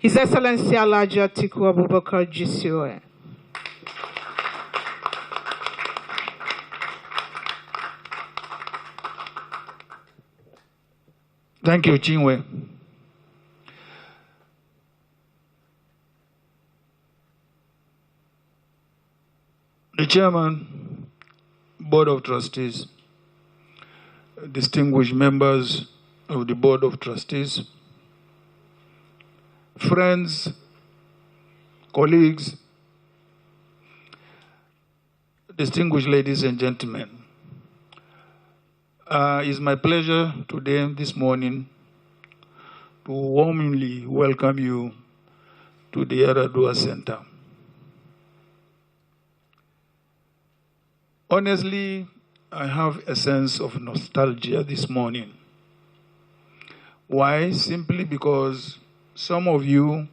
His Excellency Alhaji Atiku Abubakar, GCON. Thank you, Chinwe. The Chairman, Board of Trustees, distinguished members of the Board of Trustees, friends, colleagues, distinguished ladies and gentlemen. It's my pleasure today, this morning, to warmly welcome you to the Yaradua Center. Honestly, I have a sense of nostalgia this morning. Why? Simply because some of you,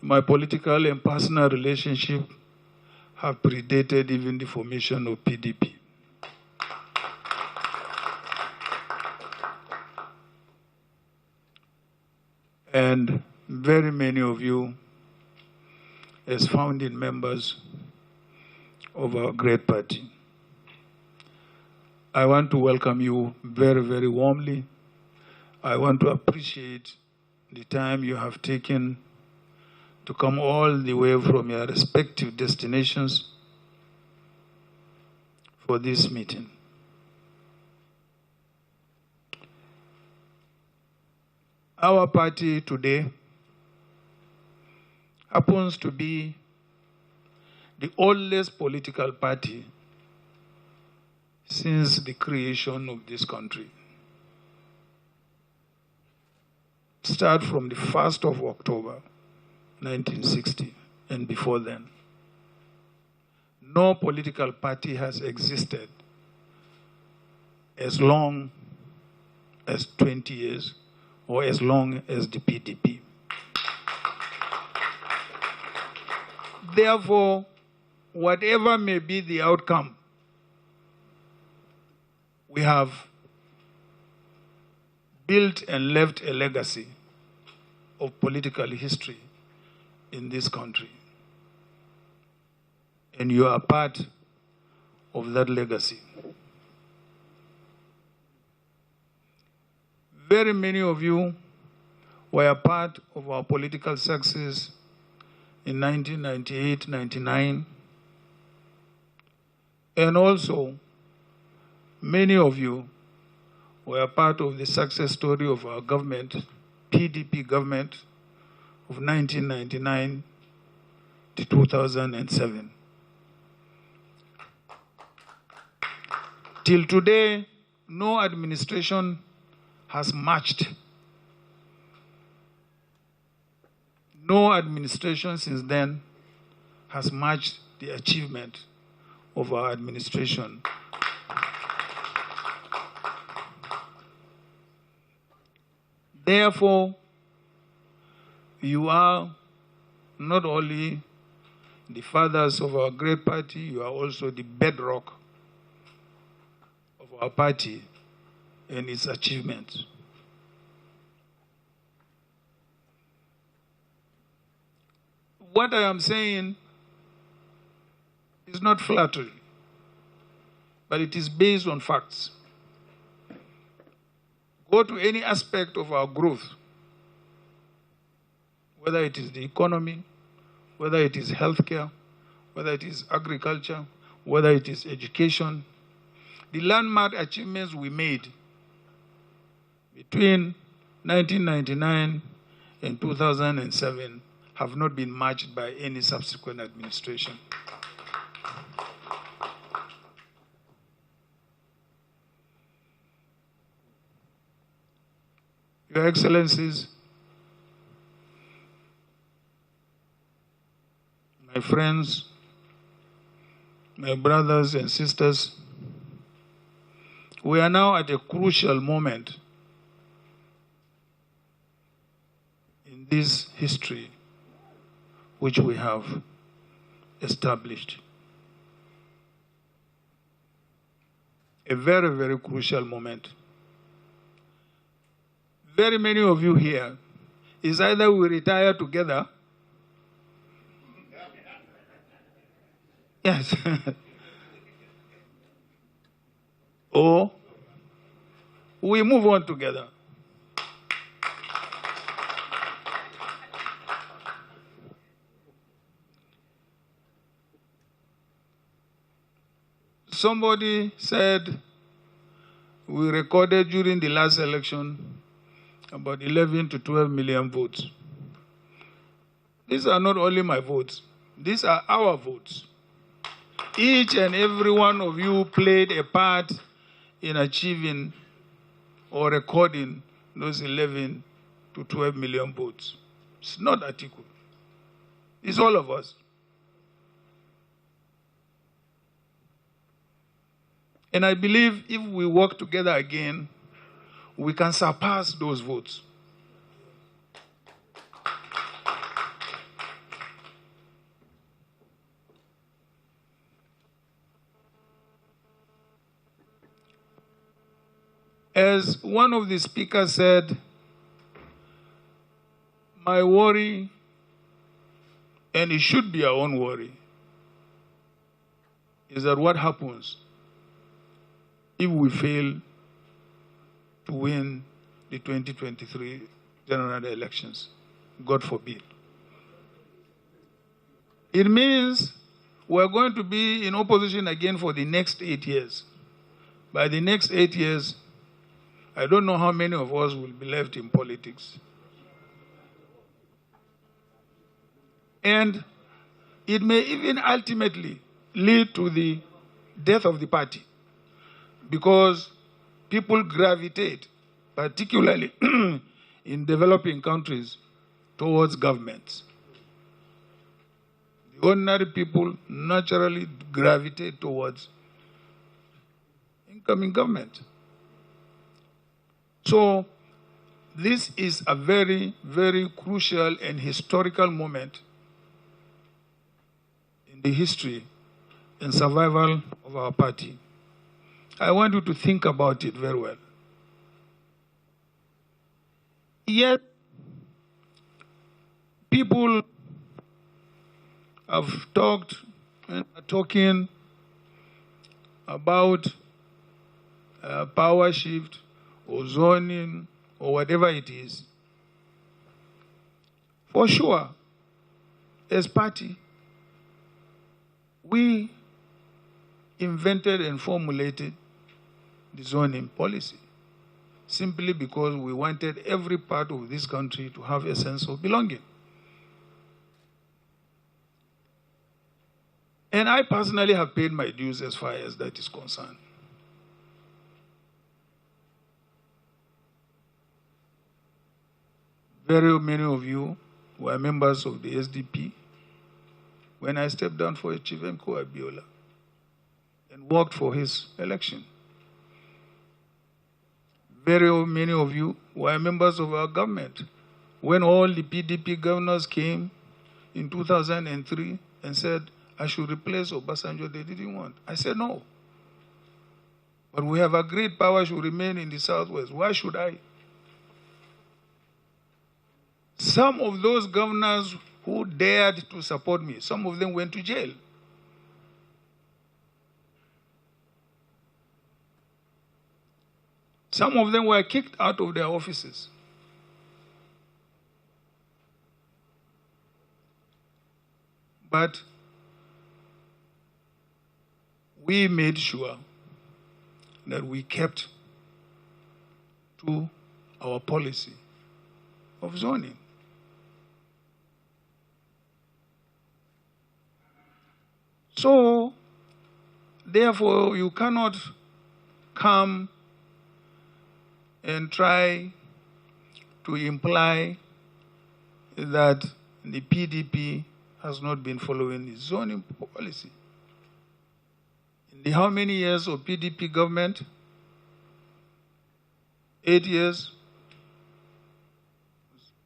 my political and personal relationship have predated even the formation of PDP. And very many of you as founding members of our great party. I want to welcome you very, very warmly. I want to appreciate the time you have taken to come all the way from your respective destinations for this meeting. Our party today happens to be the oldest political party since the creation of this country. Start from the 1st of October, 1960, and before then. No political party has existed as long as 20 years or as long as the PDP. Therefore, whatever may be the outcome, we have built and left a legacy of political history in this country. And you are part of that legacy. Very many of you were part of our political success in 1998, 99, and also many of you were part of the success story of our government, PDP government, of 1999 to 2007. Till today, no administration has matched. No administration since then has matched the achievement of our administration. Therefore, you are not only the fathers of our great party, you are also the bedrock of our party and its achievements. What I am saying is not flattery, but it is based on facts. Go to any aspect of our growth, whether it is the economy, whether it is healthcare, whether it is agriculture, whether it is education. The landmark achievements we made between 1999 and 2007 have not been matched by any subsequent administration. Your Excellencies, my friends, my brothers and sisters, we are now at a crucial moment in this history which we have established. A very, very crucial moment. Very many of you here, is either we retire together. Yes. Or we move on together. Somebody said we recorded during the last election about 11 to 12 million votes. These are not only my votes, these are our votes. Each and every one of you played a part in achieving or recording those 11 to 12 million votes. It's not Atiku. It's all of us. And I believe if we work together again, we can surpass those votes. As one of the speakers said, my worry, and it should be our own worry, is that what happens if we fail to win the 2023 general elections, God forbid. It means we're going to be in opposition again for the next 8 years. By the next 8 years, I don't know how many of us will be left in politics. And it may even ultimately lead to the death of the party, because people gravitate, particularly in developing countries, towards governments. The ordinary people naturally gravitate towards incoming government. So this is a very, very crucial and historical moment in the history and survival of our party. I want you to think about it very well. Yet, people have talked and are talking about power shift or zoning or whatever it is. For sure, as party, we invented and formulated the zoning policy simply because we wanted every part of this country to have a sense of belonging. And I personally have paid my dues as far as that is concerned. Very many of you were members of the SDP when I stepped down for Chief Mko Abiola and worked for his election. Very many of you were members of our government when all the PDP governors came in 2003 and said, I should replace Obasanjo. They didn't want. I said no. But we have agreed power should remain in the Southwest. Why should I? Some of those governors who dared to support me, some of them went to jail. Some of them were kicked out of their offices. But we made sure that we kept to our policy of zoning. So, therefore, you cannot come and try to imply that the PDP has not been following its zoning policy. In the how many years of PDP government? 8 years.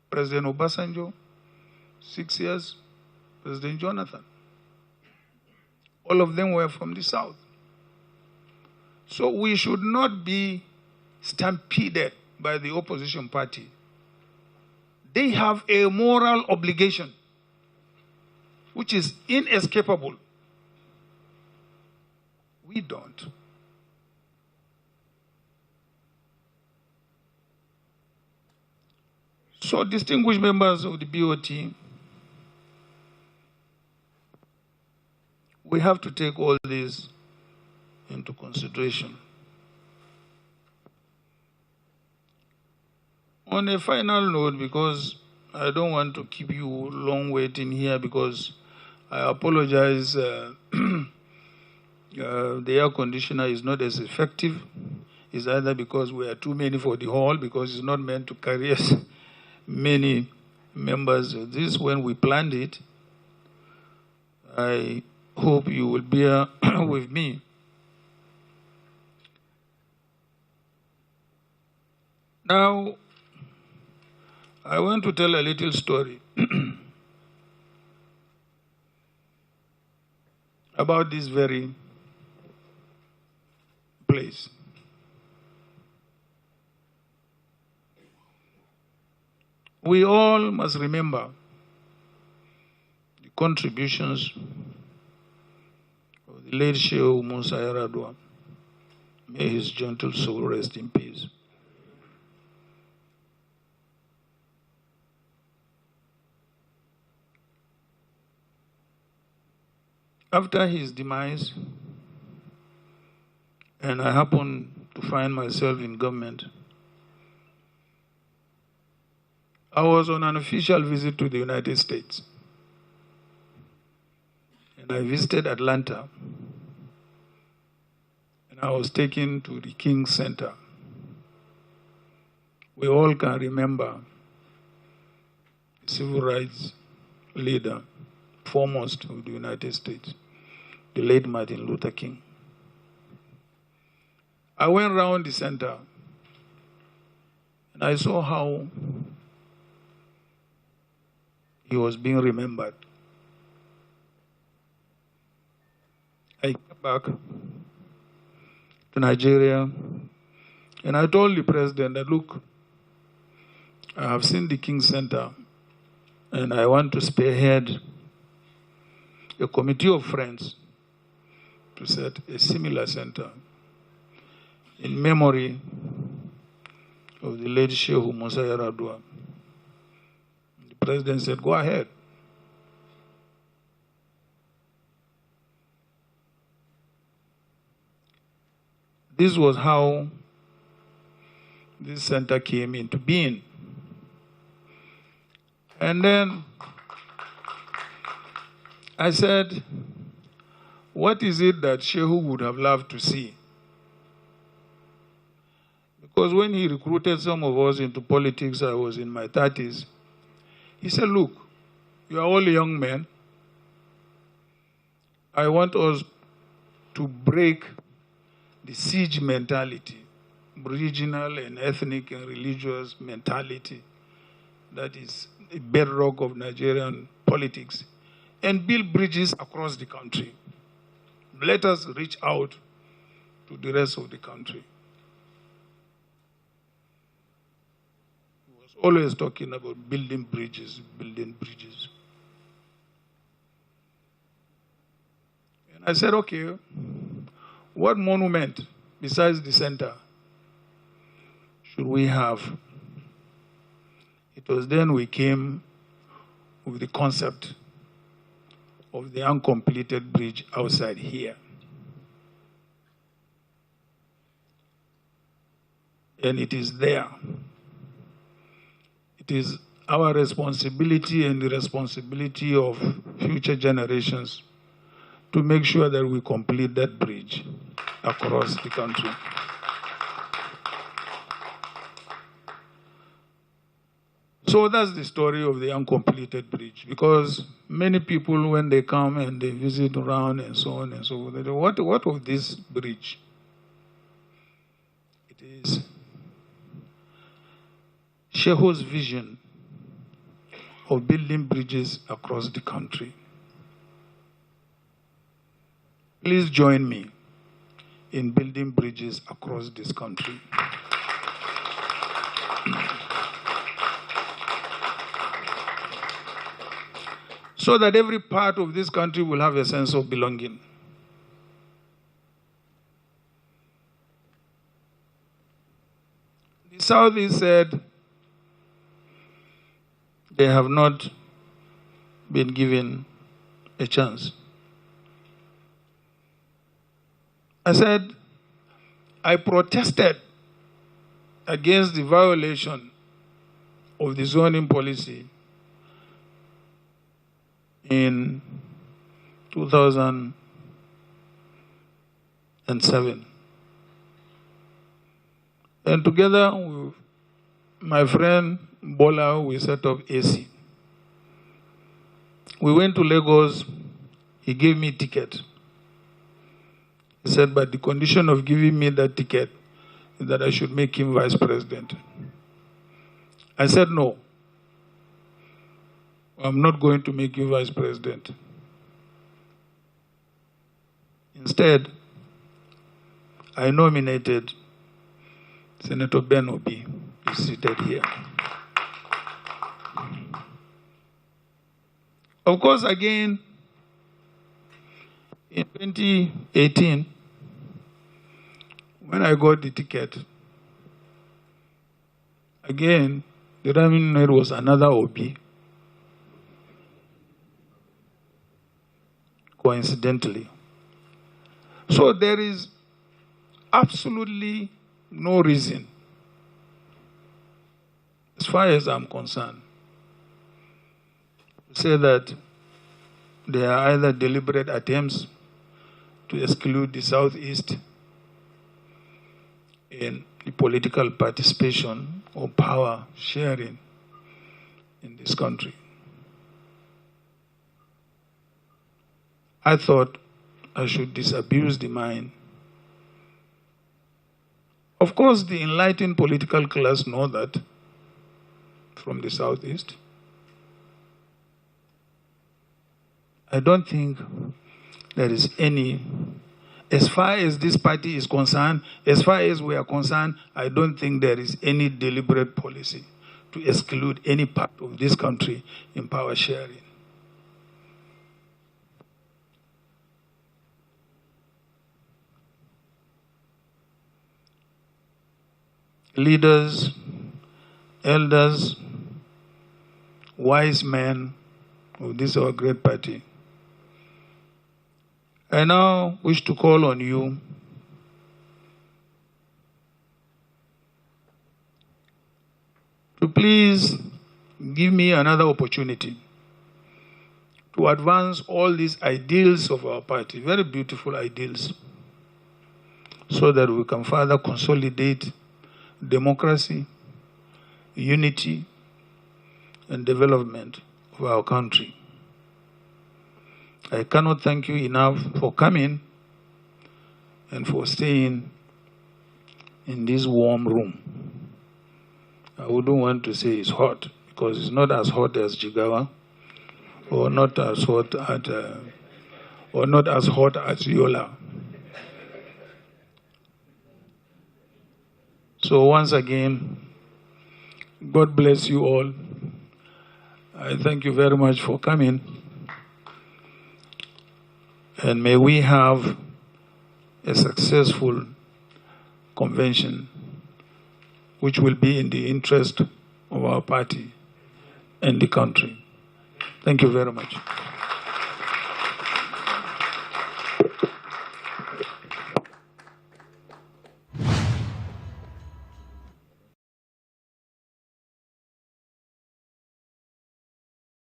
President Obasanjo, 6 years, President Jonathan. All of them were from the South. So we should not be stampeded by the opposition party They have a moral obligation which is inescapable. We don't. So, distinguished members of the BOT, we have to take all this into consideration. On a final note, because I don't want to keep you long waiting here, because I apologize, the air conditioner is not as effective. It's either because we are too many for the hall, because it's not meant to carry us many members. This, when we planned it, I hope you will bear with me. Now, I want to tell a little story about this very place. We all must remember the contributions of the late Sheikh Musa Yaradua. May his gentle soul rest in peace. After his demise, and I happened to find myself in government, I was on an official visit to the United States. And I visited Atlanta. And I was taken to the King Center. We all can remember the civil rights leader, foremost of the United States, the late Martin Luther King. I went around the center and I saw how he was being remembered. I came back to Nigeria and I told the president that, look, I have seen the King Center and I want to spearhead a committee of friends to set a similar center in memory of the late Sheikh Musa Yaradua. The president said, go ahead. This was how this center came into being. And then I said, what is it that Shehu would have loved to see? Because when he recruited some of us into politics, I was in my 30s. He said, look, you are all young men. I want us to break the siege mentality, regional and ethnic and religious mentality that is the bedrock of Nigerian politics, and build bridges across the country. Let us reach out to the rest of the country. He was always talking about building bridges, building bridges. And I said, okay, what monument besides the center should we have? It was then we came with the concept of the uncompleted bridge outside here. And it is there. It is our responsibility and the responsibility of future generations to make sure that we complete that bridge across the country. So that's the story of the uncompleted bridge, because many people, when they come and they visit around and so on and so forth, they say, what of this bridge? It is Shehu's vision of building bridges across the country. Please join me in building bridges across this country. so that every part of this country will have a sense of belonging. The Southeast said they have not been given a chance. I said, I protested against the violation of the zoning policy in 2007. And together with my friend Bola, we set up AC. We went to Lagos. He gave me a ticket. He said, but the condition of giving me that ticket is that I should make him vice president. I said, no, I'm not going to make you vice president. Instead, I nominated Senator Ben Obi, who's seated here. Of course, again, in 2018, when I got the ticket, again, the running mate was another Obi. Coincidentally. So there is absolutely no reason, as far as I'm concerned, to say that there are either deliberate attempts to exclude the Southeast in the political participation or power sharing in this country. I thought I should disabuse the mind. Of course, the enlightened political class know that from the Southeast. I don't think there is any, as far as this party is concerned, as far as we are concerned, I don't think there is any deliberate policy to exclude any part of this country in power sharing. Leaders, elders, wise men of this our great party, I now wish to call on you to please give me another opportunity to advance all these ideals of our party, very beautiful ideals, so that we can further consolidate democracy, unity, and development of our country. I cannot thank you enough for coming and for staying in this warm room. I wouldn't want to say it's hot, because it's not as hot as Jigawa, or not as hot as Yola. So once again, God bless you all. I thank you very much for coming. And may we have a successful convention which will be in the interest of our party and the country. Thank you very much.